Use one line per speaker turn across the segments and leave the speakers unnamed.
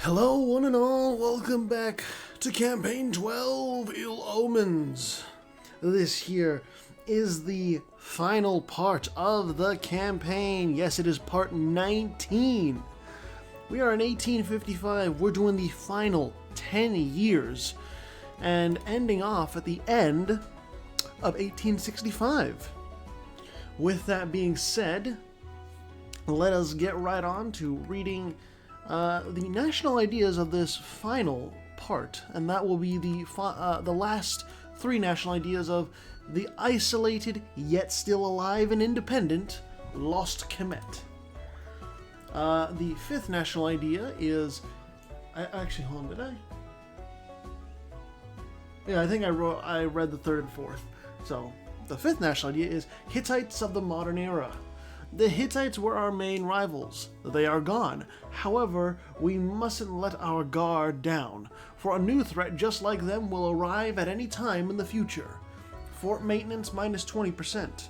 Hello, one and all. Welcome back to Campaign 12, Ill Omens. This here is the final part of the campaign. Yes, it is part 19. We are in 1855. We're doing the final 10 years and ending off at the end of 1865. With that being said, let us get right on to reading the national ideas of this final part, and that will be the last three national ideas of the isolated yet still alive and independent Lost Kemet. The fifth national idea is, hold on, did I? Yeah, I think I read the third and fourth. So the fifth national idea is Hittites of the modern era. The Hittites were our main rivals. They are gone. However, we mustn't let our guard down, for a new threat just like them will arrive at any time in the future. Fort maintenance minus 20%.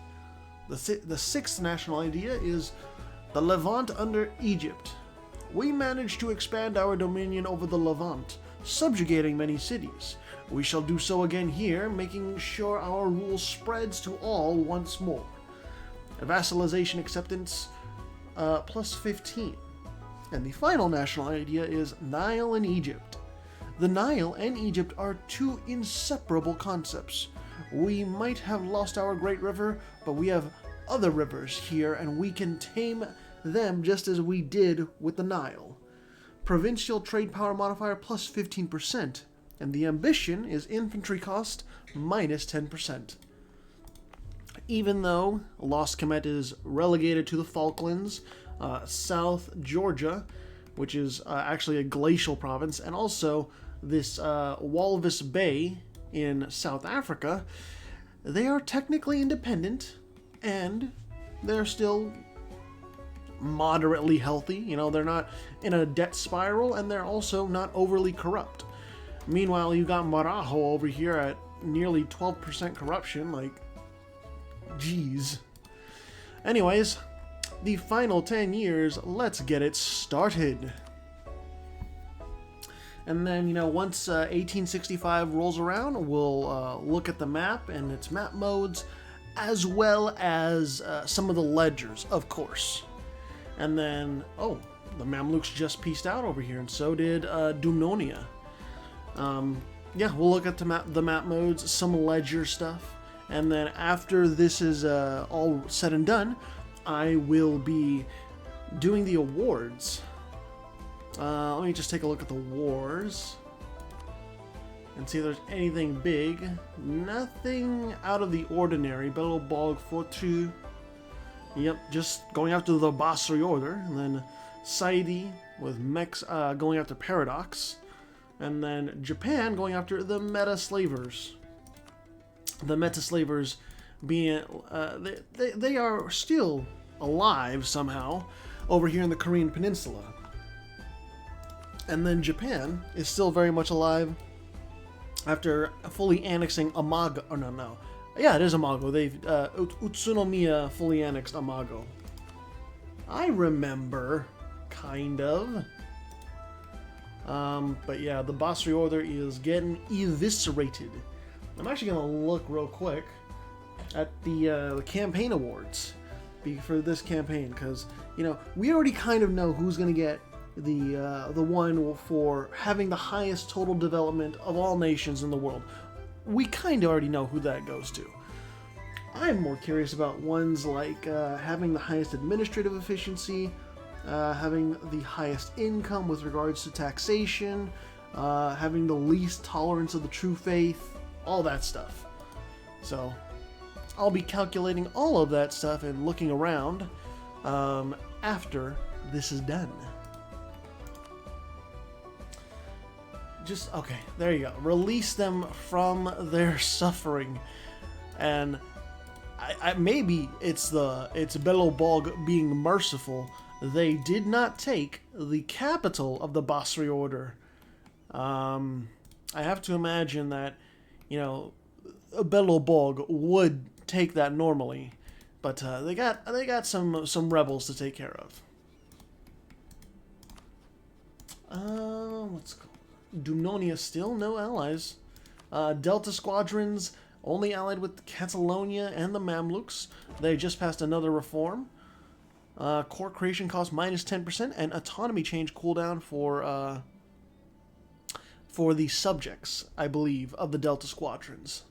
The sixth national idea is the Levant under Egypt. We managed to expand our dominion over the Levant, subjugating many cities. We shall do so again here, making sure our rule spreads to all once more. Vassalization acceptance plus 15. And the final national idea is Nile and Egypt. The Nile and Egypt are two inseparable concepts. We might have lost our great river, but we have other rivers here, and we can tame them just as we did with the Nile. Provincial trade power modifier plus 15%, and the ambition is infantry cost minus 10%. Even though Lost Kemet is relegated to the Falklands, South Georgia, which is actually a glacial province, and also this Walvis Bay in South Africa, they are technically independent, and they're still moderately healthy. You know, they're not in a debt spiral, and they're also not overly corrupt. Meanwhile, you got Marajo over here at nearly 12% corruption, like, jeez. Anyways, the final 10 years, let's get it started. And then, once 1865 rolls around, we'll look at the map and its map modes, as well as some of the ledgers, of course. And then, the Mamluks just pieced out over here, and so did Dumnonia. We'll look at the map modes, some ledger stuff. And then after this is all said and done, I will be doing the awards. Let me just take a look at the wars and see if there's anything big. Nothing out of the ordinary. Belobog Fortu. Yep, just going after the Basri Order. And then Saidi with Mex going after Paradox. And then Japan going after the Meta Slavers. The Metaslavers being, they are still alive somehow over here in the Korean Peninsula. And then Japan is still very much alive after fully annexing Amago. Oh, no. Yeah, it is Amago. They've, Utsunomiya fully annexed Amago. I remember, kind of. But yeah, the Basri Order is getting eviscerated. I'm actually going to look real quick at the campaign awards for this campaign, because, we already kind of know who's going to get the one for having the highest total development of all nations in the world. We kind of already know who that goes to. I'm more curious about ones like having the highest administrative efficiency, having the highest income with regards to taxation, having the least tolerance of the true faith, all that stuff. So I'll be calculating all of that stuff and looking around after this is done. Okay, there you go. Release them from their suffering. And maybe it's Belobog being merciful. They did not take the capital of the Basri Order. I have to imagine that Belobog would take that normally, but they got some rebels to take care of. What's it called? Dumnonia still no allies. Delta squadrons only allied with Catalonia and the Mamluks. They just passed another reform. Core creation cost minus 10% and autonomy change cooldown for the subjects, I believe, of the Delta squadrons.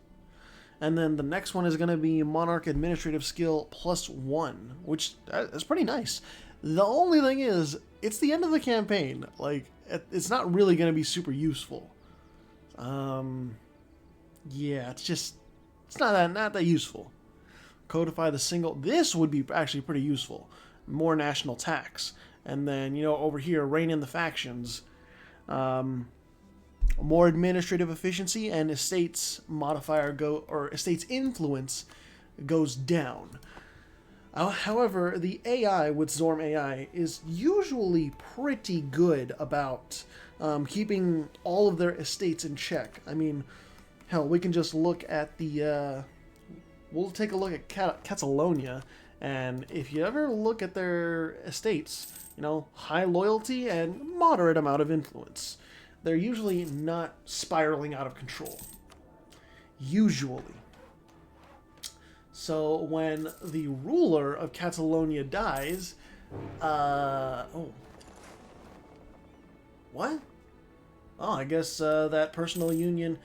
And then the next one is going to be Monarch Administrative Skill +1, which is pretty nice. The only thing is, it's the end of the campaign. Like, it's not really going to be super useful. Yeah, it's not that useful. Codify the single. This would be actually pretty useful. More national tax. And then, you know, over here, rein in the factions. More administrative efficiency and estates modifier estates influence goes down. However, the AI with Zorm AI is usually pretty good about keeping all of their estates in check. I mean, hell, we can just look at the... we'll take a look at Catalonia, and if you ever look at their estates, you know, high loyalty and moderate amount of influence. They're usually not spiraling out of control. Usually. So when the ruler of Catalonia dies, oh. What? Oh, I guess that personal union,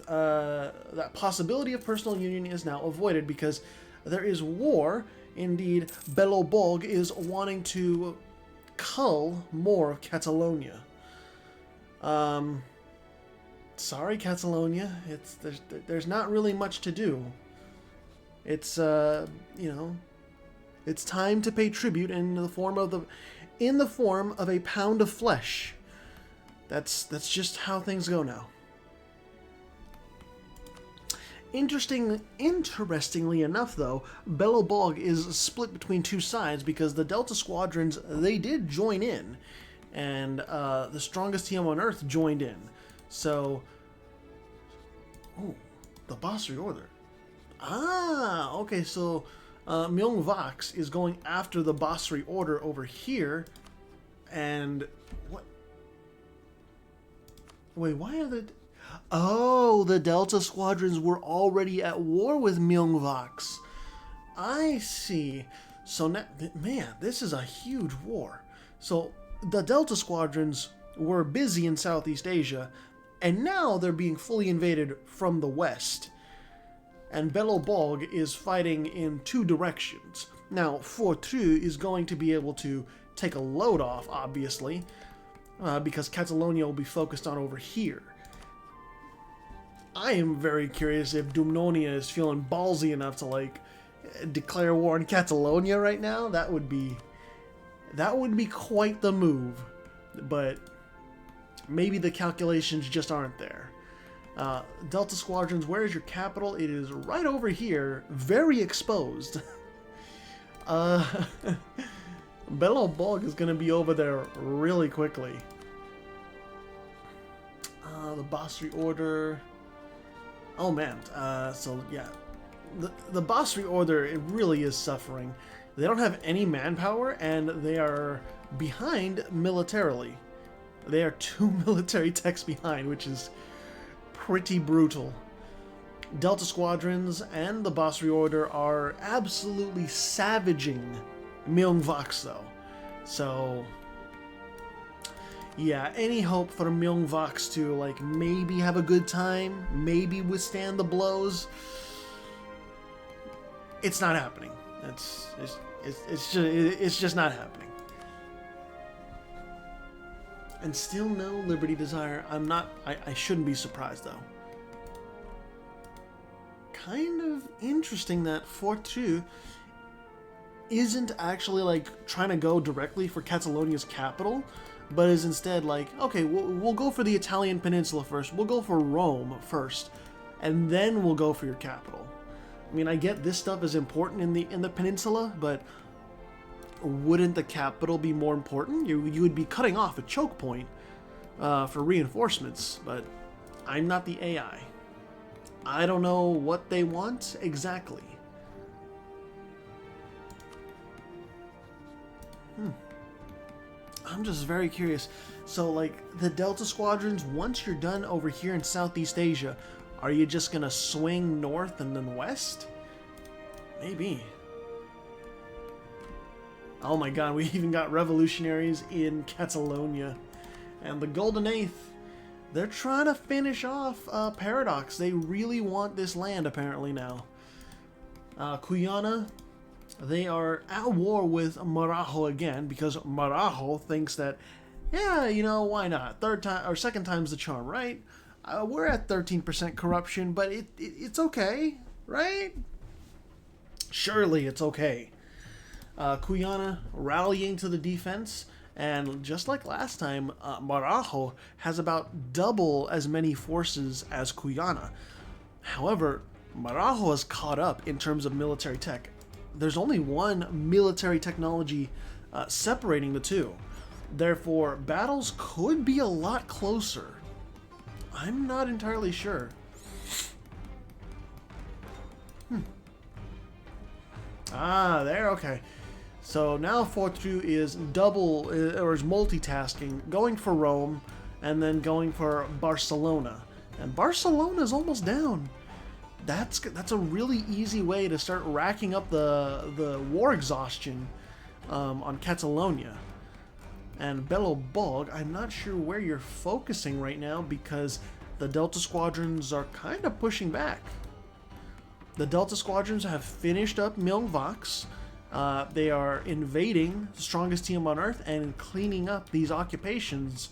that possibility of personal union is now avoided because there is war. Indeed, Belobog is wanting to cull more of Catalonia. Sorry, Catalonia. There's not really much to do. It's you know, it's time to pay tribute in the form of a pound of flesh. That's just how things go now. Interestingly enough, though, Belobog is split between two sides because the Delta squadrons, they did join in. And the strongest team on Earth joined in. So, oh, the Basri Order. Ah, okay, so Myung Vox is going after the Basri Order over here. And, what? Wait, why are the... Oh, the Delta squadrons were already at war with Myung Vox. I see. So, now, man, this is a huge war. So... the Delta squadrons were busy in Southeast Asia, and now they're being fully invaded from the west. And Belobog is fighting in two directions. Now, Fortru is going to be able to take a load off, obviously, because Catalonia will be focused on over here. I am very curious if Dumnonia is feeling ballsy enough to, like, declare war on Catalonia right now. That would be quite the move, but maybe the calculations just aren't there. Delta Squadrons, where is your capital? It is right over here, very exposed. Belobog is going to be over there really quickly. The Basri Order... Oh man, so yeah. The Basri Order, it really is suffering. They don't have any manpower, and they are behind militarily. They are 2 military techs behind, which is pretty brutal. Delta Squadrons and the Basri Order are absolutely savaging Myung Vox, though. So, yeah, any hope for Myung Vox to, like, maybe have a good time, maybe withstand the blows, it's not happening. It's just not happening. And still no Liberty Desire. I shouldn't be surprised, though. Kind of interesting that Fortru isn't actually, like, trying to go directly for Catalonia's capital, but is instead like, okay, we'll go for the Italian peninsula first. We'll go for Rome first, and then we'll go for your capital. I mean, I get this stuff is important in the peninsula, but wouldn't the capital be more important? You would be cutting off a choke point for reinforcements, but I'm not the AI. I don't know what they want exactly. I'm just very curious. So, like, the Delta Squadrons, once you're done over here in Southeast Asia, are you just gonna swing north and then west? Maybe. Oh my god, we even got revolutionaries in Catalonia. And the Golden Eighth, they're trying to finish off Paradox. They really want this land, apparently, now. Guyana, they are at war with Marajo again, because Marajo thinks that, yeah, you know, why not? Third time, or second time's the charm, right? We're at 13% corruption, but it's okay, right? Surely it's okay. Guyana rallying to the defense, and just like last time, Marajo has about double as many forces as Guyana. However, Marajo has caught up in terms of military tech. There's only one military technology separating the two. Therefore, battles could be a lot closer. I'm not entirely sure. Ah, there, okay. So now Fortru is double, or is multitasking, going for Rome, and then going for Barcelona. And Barcelona is almost down. That's a really easy way to start racking up the war exhaustion on Catalonia. And Belobog, I'm not sure where you're focusing right now because the Delta Squadrons are kind of pushing back. The Delta Squadrons have finished up Milvox. They are invading the strongest team on Earth and cleaning up these occupations.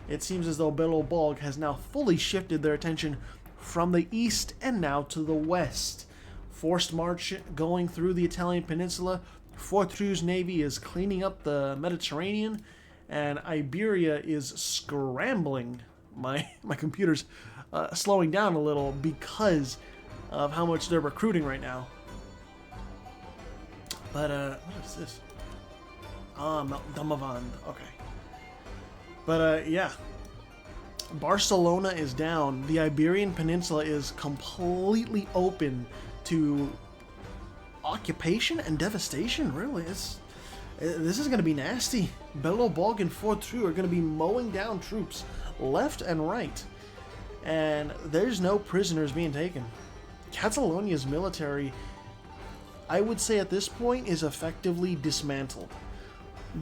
It seems as though Belobog has now fully shifted their attention from the east and now to the west. Forced march going through the Italian peninsula. Fortru's navy is cleaning up the Mediterranean, and Iberia is scrambling. My computer's slowing down a little because of how much they're recruiting right now. But what is this? Damavand. Okay. But yeah. Barcelona is down. The Iberian Peninsula is completely open to occupation and devastation. Really, this is going to be nasty. Belobog and Fortru are going to be mowing down troops left and right, and there's no prisoners being taken. Catalonia's military, I would say at this point, is effectively dismantled.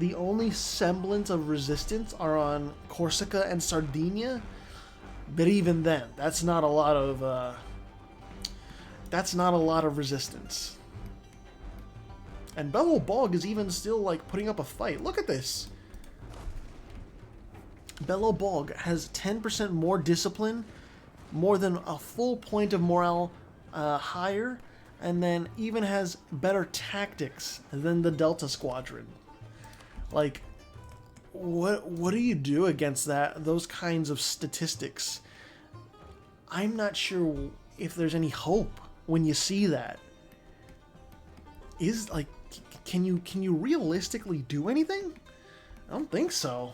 The only semblance of resistance are on Corsica and Sardinia, but even then, that's not a lot of resistance. And Belobog is even still like putting up a fight. Look at this. Belobog has 10% more discipline, more than a full point of morale higher, and then even has better tactics than the Delta Squadron. Like, what do you do against those kinds of statistics? I'm not sure if there's any hope when you see that. Can you realistically do anything? I don't think so.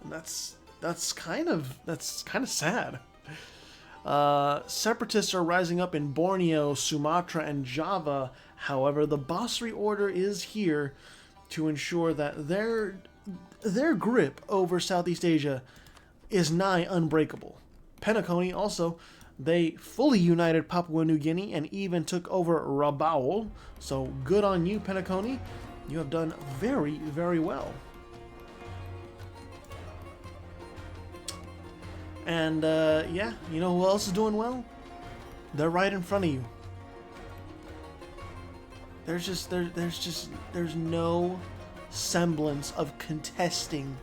That's kind of sad. Separatists are rising up in Borneo, Sumatra, and Java. However, the Basri Order is here to ensure that their grip over Southeast Asia is nigh unbreakable. Penacony also, they fully united Papua New Guinea and even took over Rabaul. So good on you, Penacony. You have done very, very well. And yeah, you know who else is doing well? They're right in front of you. There's no semblance of contesting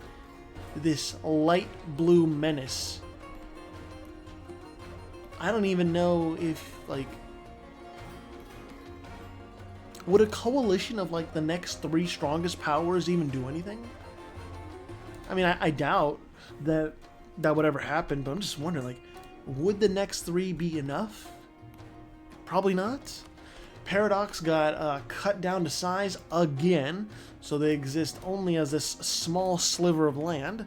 this light blue menace. I don't even know if, like, would a coalition of like the next 3 strongest powers even do anything? I mean, I doubt that would ever happen, but I'm just wondering, like, would the next 3 be enough? Probably not. Paradox got cut down to size again, so they exist only as this small sliver of land.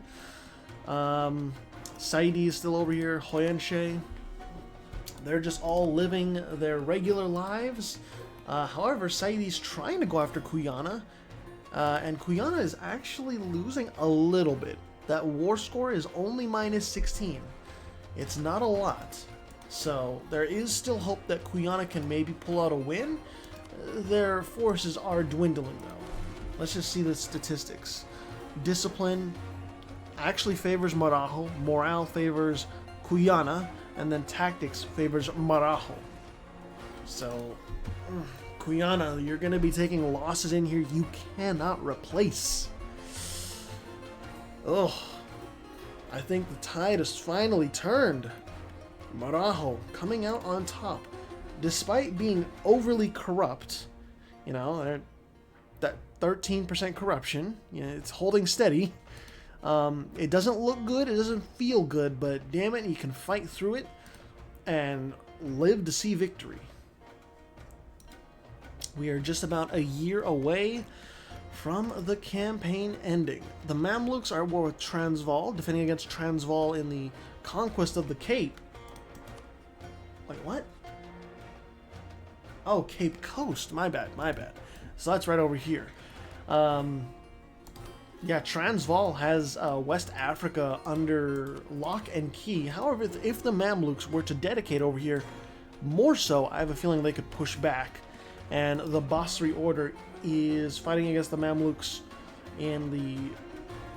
Saidi is still over here, Hoyenshe. They're just all living their regular lives. However, Saidi's trying to go after Guyana, And Guyana is actually losing a little bit. That war score is only minus 16. It's not a lot. So there is still hope that Guyana can maybe pull out a win. Their forces are dwindling though. Let's just see the statistics. Discipline actually favors Marajo, morale favors Guyana, and then tactics favors Marajo. So, Guyana, you're going to be taking losses in here you cannot replace. Ugh. I think the tide has finally turned. Marajo coming out on top. Despite being overly corrupt, you know, that 13% corruption, you know, it's holding steady. It doesn't look good, it doesn't feel good, but damn it, you can fight through it and live to see victory. We are just about a year away from the campaign ending. The Mamluks are at war with Transvaal, defending against Transvaal in the conquest of the Cape. Wait, what? Oh, Cape Coast. My bad, my bad. So that's right over here. Yeah, Transvaal has West Africa under lock and key. However, if the Mamluks were to dedicate over here, more so, I have a feeling they could push back. And the Basri Order is fighting against the Mamluks in the...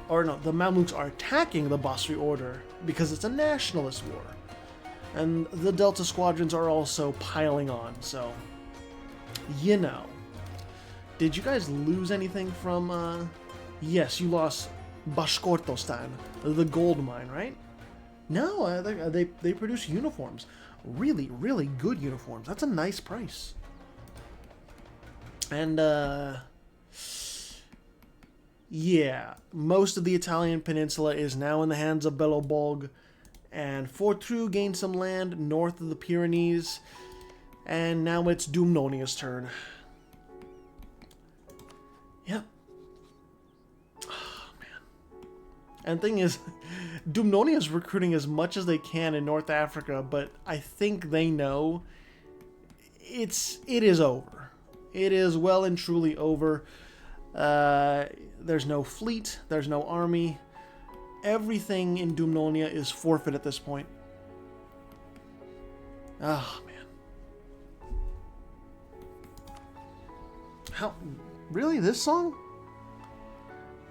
Or no, the Mamluks are attacking the Basri Order because it's a nationalist war. And the Delta Squadrons are also piling on, so... You know. Did you guys lose anything from... Yes, you lost Bashkortostan, the gold mine, right? No, they produce uniforms. Really, really good uniforms. That's a nice price. And, yeah, most of the Italian peninsula is now in the hands of Belobolg. And Fortru gained some land north of the Pyrenees. And now it's Dumnonia's turn. Yep. Oh, man. And the thing is, Dumnonia is recruiting as much as they can in North Africa, but I think they know it is over. It is well and truly over. There's no fleet. There's no army. Everything in Dumnonia is forfeit at this point. Oh, man. How... Really? This song?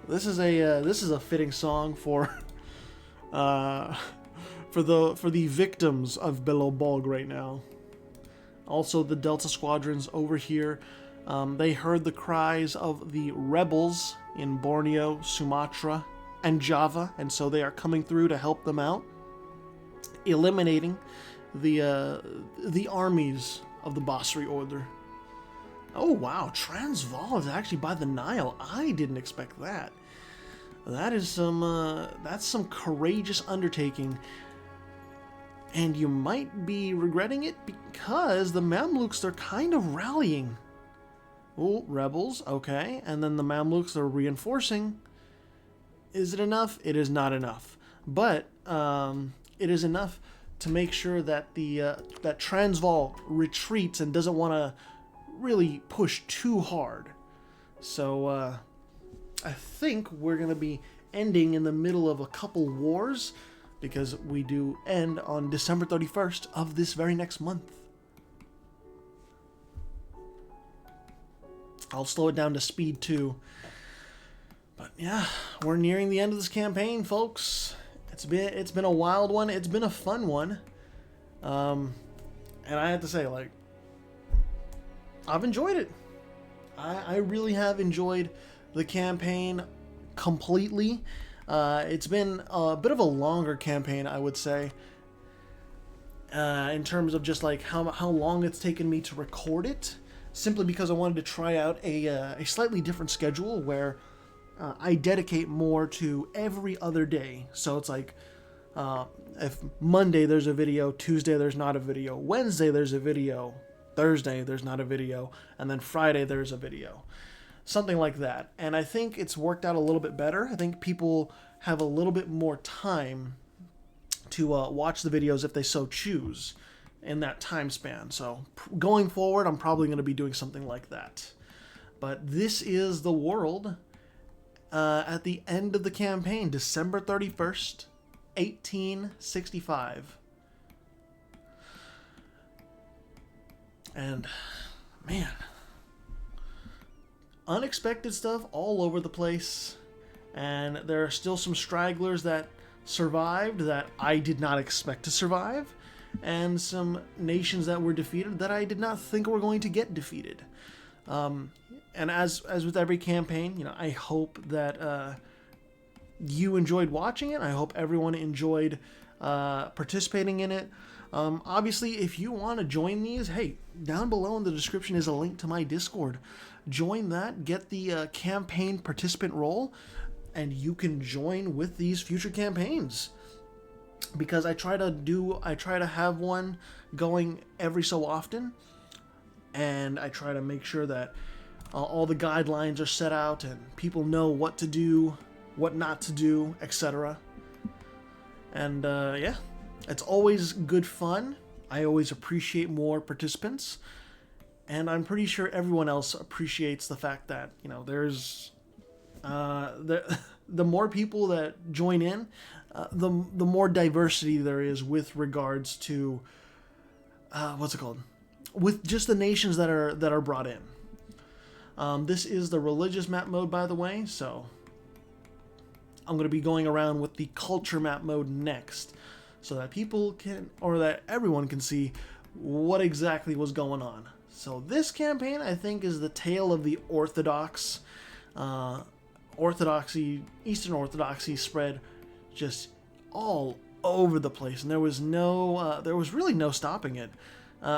This is a fitting song for the victims of Belobolg right now. Also, the Delta Squadrons over here, they heard the cries of the rebels in Borneo, Sumatra, and Java, and so they are coming through to help them out, eliminating the armies of the Basri Order. Oh wow, Transvaal is actually by the Nile. I didn't expect that. That is that's some courageous undertaking. And you might be regretting it because the Mamluks, they're kind of rallying. Oh, rebels, okay. And then the Mamluks are reinforcing. Is it enough? It is not enough. But it is enough to make sure that that Transvaal retreats and doesn't want to really push too hard. So I think we're going to be ending in the middle of a couple wars, because we do end on December 31st of this very next month. I'll slow it down to speed 2. But yeah, we're nearing the end of this campaign, folks. It's been a wild one. It's been a fun one. And I have to say, like, I've enjoyed it. I really have enjoyed the campaign completely. It's been a bit of a longer campaign, I would say, in terms of just like how long it's taken me to record it, simply because I wanted to try out a slightly different schedule where I dedicate more to every other day. So it's like, if Monday there's a video, Tuesday there's not a video, Wednesday there's a video, Thursday there's not a video, and then Friday there's a video. Something like that. And I think it's worked out a little bit better. I think people have a little bit more time to watch the videos if they so choose in that time span. So going forward, I'm probably going to be doing something like that. But this is the world at the end of the campaign, December 31st, 1865. And, man, unexpected stuff all over the place. And there are still some stragglers that survived that I did not expect to survive. And some nations that were defeated that I did not think were going to get defeated. And as with every campaign, I hope that you enjoyed watching it. I hope everyone enjoyed participating in it. Obviously, if you want to join these, hey, down below in the description is a link to my Discord. Join that, get the campaign participant role, and you can join with these future campaigns. Because I try to have one going every so often, and I try to make sure that all the guidelines are set out and people know what to do, what not to do, etc. And yeah, it's always good fun. I always appreciate more participants, and I'm pretty sure everyone else appreciates the fact that there's the more people that join in, the more diversity there is with regards to what's it called? With just the nations that are brought in. This is the religious map mode, by the way, so I'm going to be going around with the culture map mode next, so that people can, or that everyone can see what exactly was going on. So this campaign, I think, is the tale of the Orthodox, Eastern Orthodoxy spread just all over the place, and there was really no stopping it.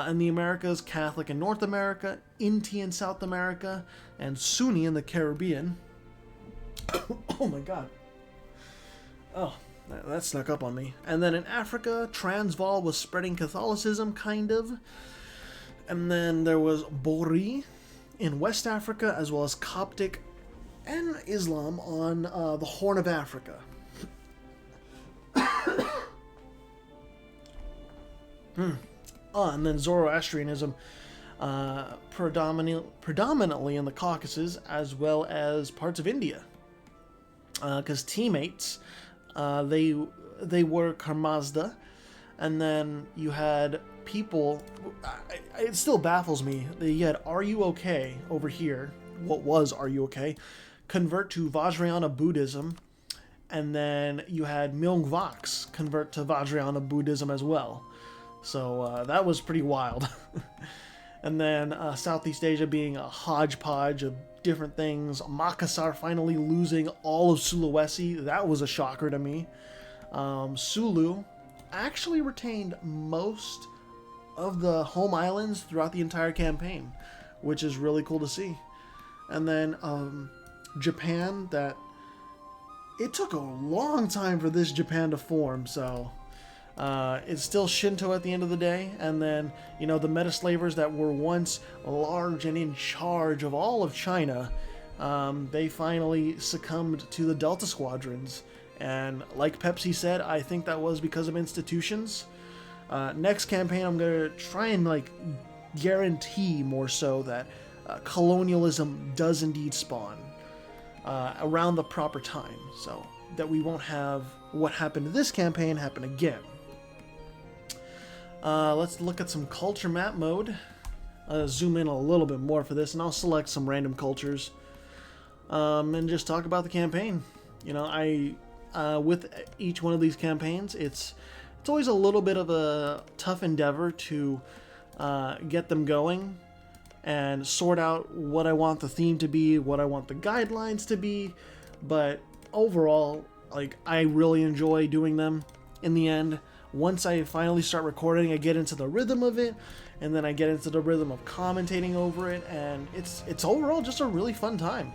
In the Americas, Catholic in North America, Inti in South America, and Sunni in the Caribbean. Oh my god. Oh, that snuck up on me. And then in Africa, Transvaal was spreading Catholicism, kind of. And then there was Bori in West Africa, as well as Coptic and Islam on the Horn of Africa. And then Zoroastrianism predominantly in the Caucasus, as well as parts of India. Because teammates, they were Karmazda, and then you had people. It still baffles me that you had Are You Okay over here. What was Are You Okay? Convert to Vajrayana Buddhism, and then you had Myungvox convert to Vajrayana Buddhism as well. So that was pretty wild. And then Southeast Asia being a hodgepodge of different things. Makassar finally losing all of Sulawesi. That was a shocker to me. Sulu actually retained most of the home islands throughout the entire campaign, which is really cool to see. And then Japan, that it took a long time for this Japan to form, so it's still Shinto at the end of the day. And then, the meta-slavers that were once large and in charge of all of China, they finally succumbed to the Delta Squadrons. And like Pepsi said, I think that was because of institutions. Next campaign, I'm going to try and guarantee more so that colonialism does indeed spawn around the proper time, so that we won't have what happened to this campaign happen again. Let's look at some culture map mode. Zoom in a little bit more for this, and I'll select some random cultures and just talk about the campaign. With each one of these campaigns, it's always a little bit of a tough endeavor to get them going and sort out what I want the theme to be, what I want the guidelines to be. But overall, I really enjoy doing them. In the end, once I finally start recording, I get into the rhythm of it, and then I get into the rhythm of commentating over it, and it's overall just a really fun time.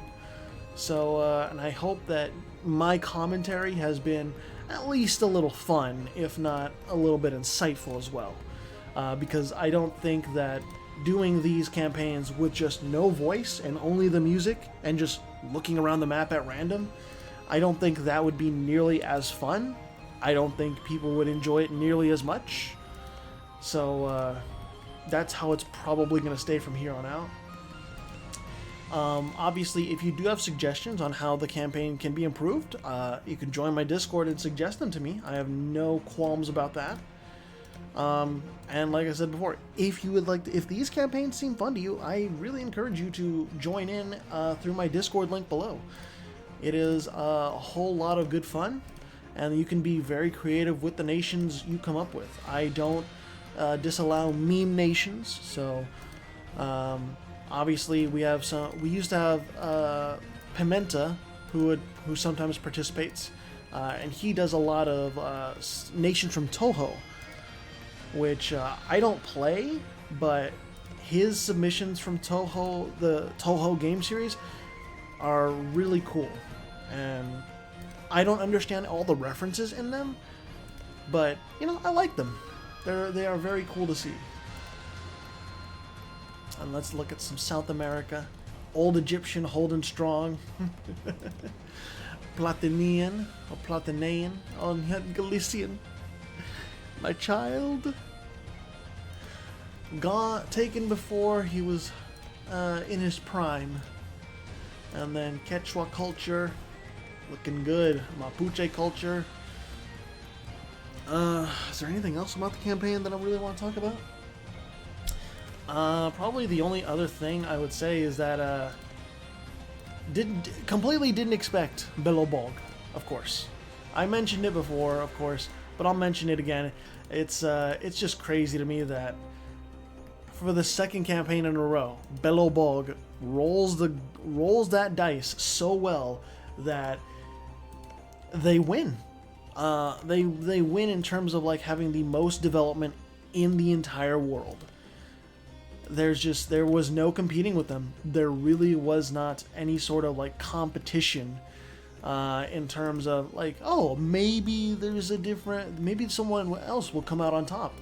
So, and I hope that my commentary has been at least a little fun, if not a little bit insightful as well. Because I don't think that doing these campaigns with just no voice and only the music and just looking around the map at random, I don't think that would be nearly as fun. I don't think people would enjoy it nearly as much. So that's how it's probably going to stay from here on out. Obviously, if you do have suggestions on how the campaign can be improved, you can join my Discord and suggest them to me. I have no qualms about that. And like I said before, if you would like if these campaigns seem fun to you, I really encourage you to join in through my Discord link below. It is a whole lot of good fun, and you can be very creative with the nations you come up with. I don't disallow meme nations, so obviously we used to have Pimenta, who sometimes participates, and he does a lot of nations from Toho, which I don't play, but his submissions from Toho, the Toho game series, are really cool. And I don't understand all the references in them, but, you know, I like them. They are very cool to see. And let's look at some South America. Old Egyptian holding strong. Platinian, or Platinian, or Galician. My child. Taken before he was in his prime. And then Quechua culture, looking good. Mapuche culture. Is there anything else about the campaign that I really want to talk about? Probably the only other thing I would say is that completely didn't expect Belobog, of course. I mentioned it before, of course, but I'll mention it again. It's just crazy to me that for the second campaign in a row, Belobog rolls that dice so well that they win. They win in terms of like having the most development in the entire world. There was no competing with them. There really was not any sort of like competition in terms of like, oh, maybe maybe someone else will come out on top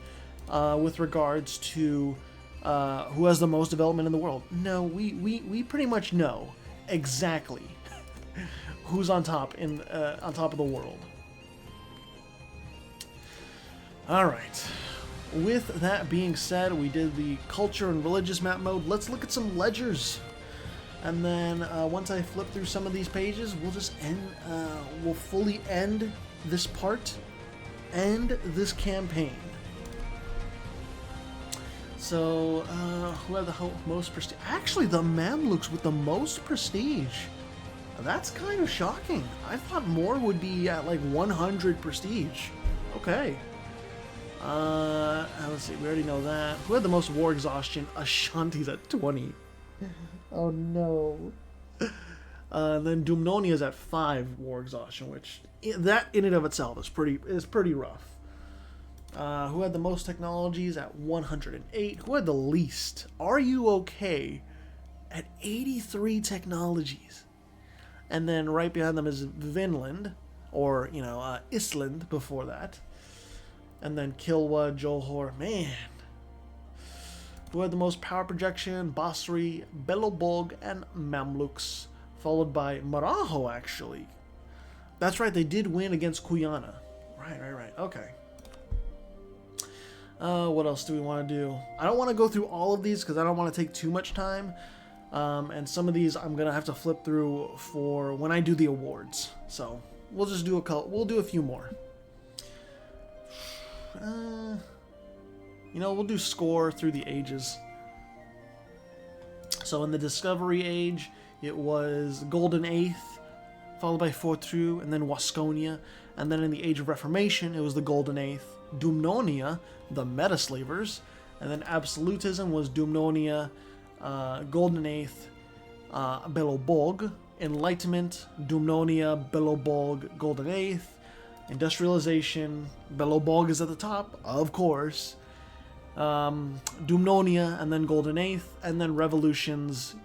with regards to who has the most development in the world. No, we pretty much know exactly who's on top of the world. All right. With that being said, we did the culture and religious map mode. Let's look at some ledgers. And then once I flip through some of these pages, we'll just we'll fully end this part, end this campaign. So, who have the most prestige? Actually, the Mamluks with the most prestige. That's kind of shocking. I thought more would be at like 100 prestige. Okay. Let's see, we already know that. Who had the most war exhaustion? Ashanti's at 20. Oh no. Then Dumnonia's at 5 war exhaustion, which that in and of itself is pretty rough. Who had the most technologies at 108? Who had the least? Are you okay? At 83 technologies. And then right behind them is Vinland, or Island before that. And then Kilwa, Johor, man. Who had the most power projection? Basri, Belobog, and Mamluks. Followed by Marajo, actually. That's right, they did win against Kuyana. Right. Okay. What else do we want to do? I don't want to go through all of these because I don't want to take too much time. And some of these I'm going to have to flip through for when I do the awards. So we'll just do we'll do a few more. We'll do score through the ages. So in the Discovery Age, it was Golden Eighth, followed by Fortru, and then Wasconia. And then in the Age of Reformation, it was the Golden Eighth, Dumnonia, the Metaslavers, and then Absolutism was Dumnonia, Golden Eighth, Belobog, Enlightenment, Dumnonia, Belobog, Golden Eighth, Industrialization, Belobog is at the top, of course, Dumnonia, and then Golden Eighth, and then Revolutions,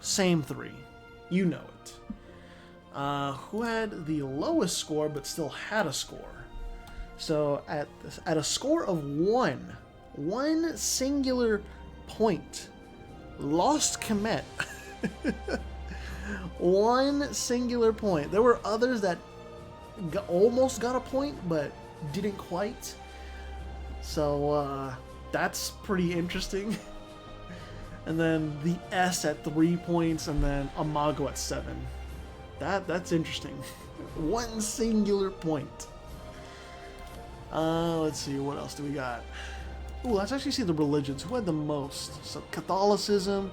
same 3. You know it. Who had the lowest score but still had a score? So at a score of 1 singular point, Lost Kemet. 1 singular point. There were others that almost got a point, but didn't quite. So that's pretty interesting. and then the S at 3 points, and then Imago at 7. That's interesting. One singular point. Let's see, what else do we got? Ooh, let's actually see the religions. Who had the most? So Catholicism,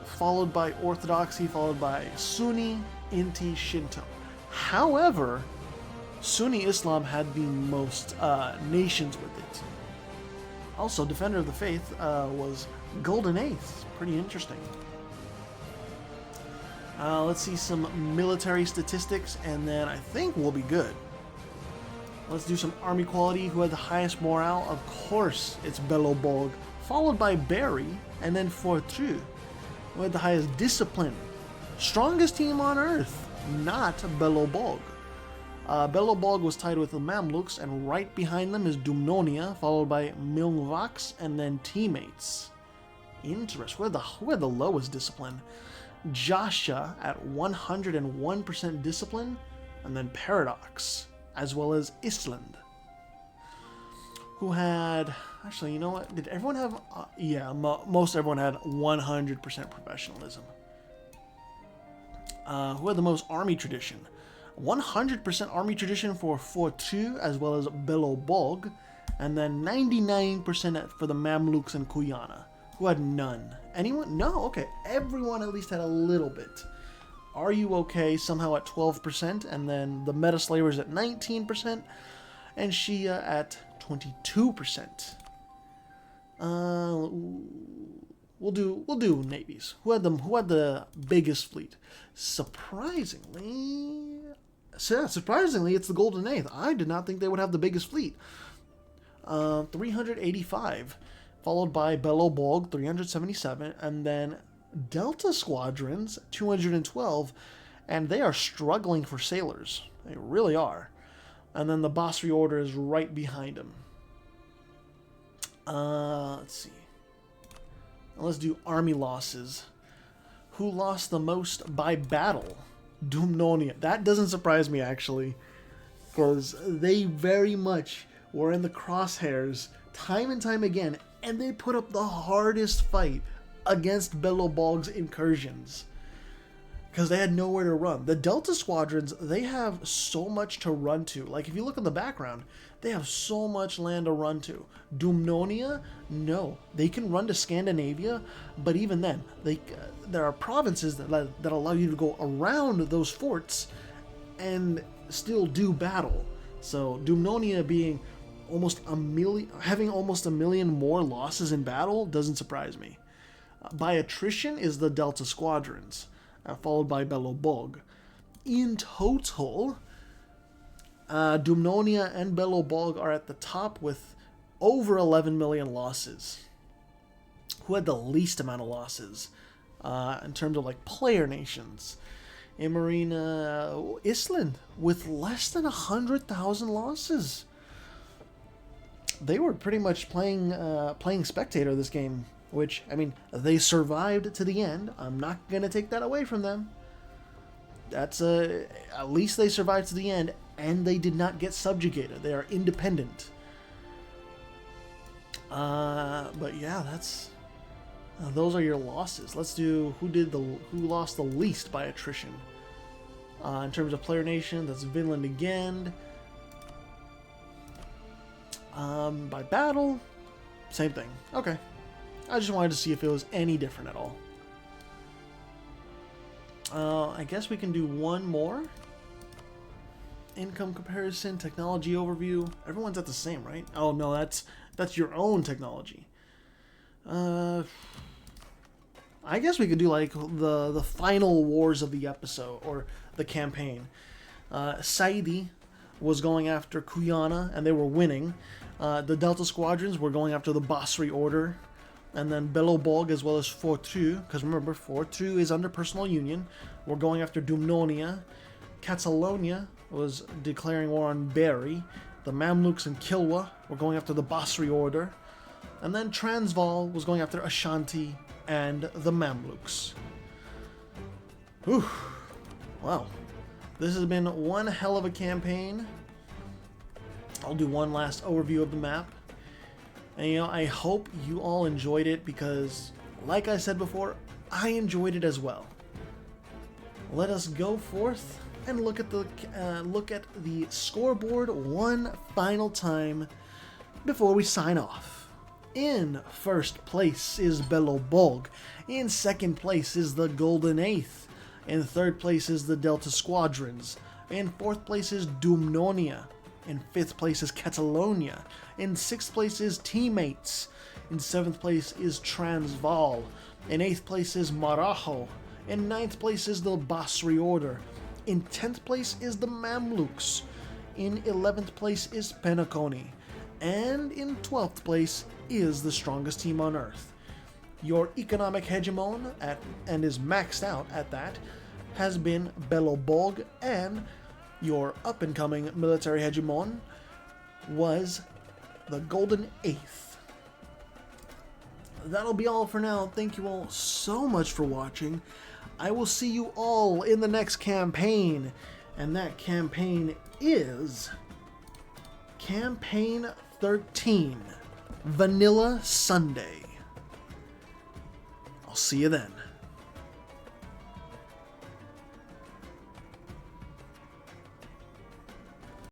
followed by Orthodoxy, followed by Sunni, Inti, Shinto. However, Sunni Islam had the most nations with it. Also, Defender of the Faith was Golden Eighth. Pretty interesting. Let's see some military statistics, and then I think we'll be good. Let's do some army quality. Who had the highest morale? Of course, it's Belobog, followed by Barry, and then Fortru, who had the highest discipline. Strongest team on Earth, not Belobog. Belobog was tied with the Mamluks, and right behind them is Dumnonia, followed by Milngvax, and then teammates. Interesting. Who had the lowest discipline? Jasha at 101% discipline, and then Paradox, as well as Island, who had... Actually, you know what? Did everyone have... yeah, most everyone had 100% professionalism. Who had the most army tradition? 100% army tradition for Fortru, as well as Belobog, and then 99% for the Mamluks and Kuyana, who had none. Anyone? No? Okay. Everyone at least had a little bit. Are You Okay somehow at 12%, and then the Meta Slayers at 19%, and Shia at 22%. We'll do navies. Who had the biggest fleet? Surprisingly, it's the Golden Eighth. I did not think they would have the biggest fleet. 385, followed by Belobog 377, and then Delta Squadrons 212, and they are struggling for sailors. They really are. And then the Basri Order is right behind them. Let's see. Let's do army losses. Who lost the most by battle? Dumnonia. That doesn't surprise me, actually, because they very much were in the crosshairs time and time again, and they put up the hardest fight against Belobog's incursions because they had nowhere to run. The Delta Squadrons, they have so much to run to. Like, if you look in the background, they have so much land to run to. Dumnonia, no. They can run to Scandinavia, but even then, there are provinces that allow you to go around those forts and still do battle. So Dumnonia being having almost a million more losses in battle doesn't surprise me. By attrition is the Delta Squadrons, followed by Belobog. In total, Dumnonia and Belobog are at the top with over 11 million losses. Who had the least amount of losses in terms of like player nations? Imarina, Island, with less than 100,000 losses. They were pretty much playing spectator this game, which, I mean, they survived to the end. I'm not going to take that away from them. That's at least they survived to the end, and they did not get subjugated. They are independent. But yeah, those are your losses. Let's do who lost the least by attrition. In terms of player nation, that's Vinland again. By battle, same thing. Okay. I just wanted to see if it was any different at all. I guess we can do one more. Income comparison, technology overview. Everyone's at the same, right? Oh no, that's your own technology. I guess we could do like the final wars of the episode or the campaign. Saidi was going after Kuyana and they were winning. The Delta Squadrons were going after the Basri Order. And then Belobog as well as Fortru, because remember, Fortru is under personal union. We're going after Dumnonia. Catalonia was declaring war on Beri. The Mamluks and Kilwa were going after the Basri Order. And then Transvaal was going after Ashanti and the Mamluks. Whew. Wow. This has been one hell of a campaign. I'll do one last overview of the map. And, you know, I hope you all enjoyed it because like I said before, I enjoyed it as well. Let us go forth and look at the scoreboard one final time before we sign off. In first place is Belobog. In second place is the Golden Eighth. In third place is the Delta Squadrons. In fourth place is Dumnonia. In fifth place is Catalonia. In sixth place is Teammates. In seventh place is Transvaal. In eighth place is Marajo. In ninth place is the Basri Order. In 10th place is the Mamluks. In 11th place is Penacony. And in 12th place is the strongest team on Earth. Your economic hegemon, and is maxed out at that, has been Belobog, and your up-and-coming military hegemon was the Golden Eighth. That'll be all for now. Thank you all so much for watching. I will see you all in the next campaign, and that campaign is Campaign 13, Vanilla Sunday. I'll see you then.